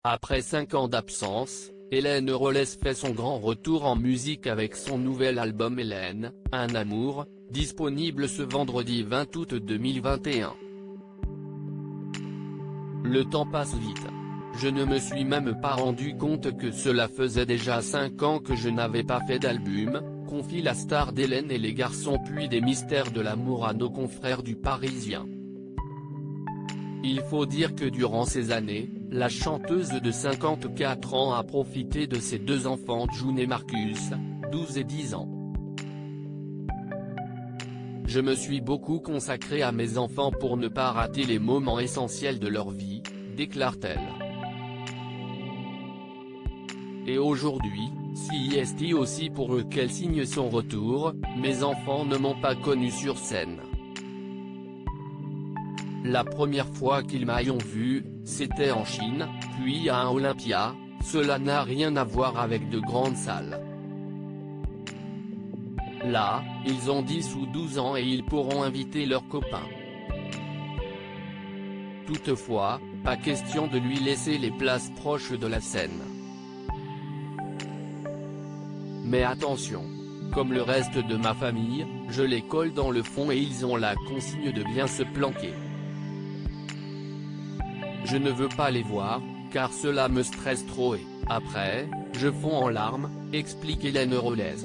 Après 5 ans d'absence, Hélène Rollès fait son grand retour en musique avec son nouvel album Hélène, un amour, disponible ce vendredi 20 août 2021. Le temps passe vite. Je ne me suis même pas rendu compte que cela faisait déjà 5 ans que je n'avais pas fait d'album, confie la star d'Hélène et les garçons puis des mystères de l'amour à nos confrères du Parisien. Il faut dire que durant ces années, la chanteuse de 54 ans a profité de ses 2 enfants June et Marcus, 12 et 10 ans. Je me suis beaucoup consacrée à mes enfants pour ne pas rater les moments essentiels de leur vie, déclare-t-elle. Et aujourd'hui, c'est aussi pour eux qu'elle signe son retour, mes enfants ne m'ont pas connue sur scène. La première fois qu'ils m'ayant vu, c'était en Chine, puis à un Olympia, cela n'a rien à voir avec de grandes salles. Là, ils ont 10 ou 12 ans et ils pourront inviter leurs copains. Toutefois, pas question de lui laisser les places proches de la scène. Mais attention, comme le reste de ma famille, je les colle dans le fond et ils ont la consigne de bien se planquer. Je ne veux pas les voir, car cela me stresse trop et, après, je fonds en larmes, explique Hélène Rollès.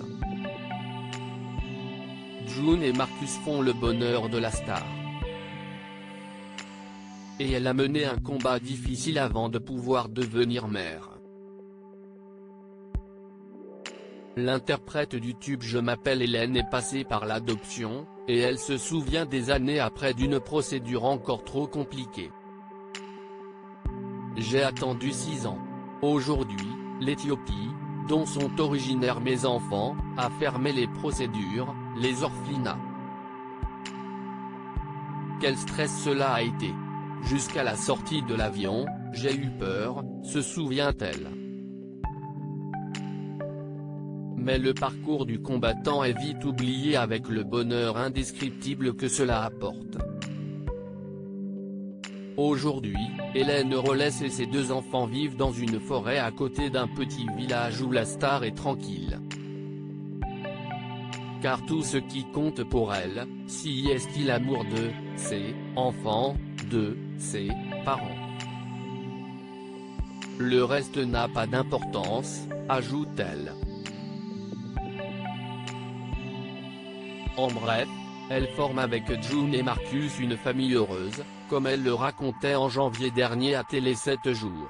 June et Marcus font le bonheur de la star. Et elle a mené un combat difficile avant de pouvoir devenir mère. L'interprète du tube Je m'appelle Hélène est passée par l'adoption, et elle se souvient des années après d'une procédure encore trop compliquée. J'ai attendu 6 ans. Aujourd'hui, l'Éthiopie, dont sont originaires mes enfants, a fermé les procédures, les orphelinats. Quel stress cela a été. Jusqu'à la sortie de l'avion, j'ai eu peur, se souvient-elle. Mais le parcours du combattant est vite oublié avec le bonheur indescriptible que cela apporte. Aujourd'hui, Hélène Rollès et ses 2 enfants vivent dans une forêt à côté d'un petit village où la star est tranquille. Car tout ce qui compte pour elle, c'est l'amour de ses enfants, de ses parents. Le reste n'a pas d'importance, ajoute-t-elle. En bref, elle forme avec June et Marcus une famille heureuse, comme elle le racontait en janvier dernier à Télé 7 jours.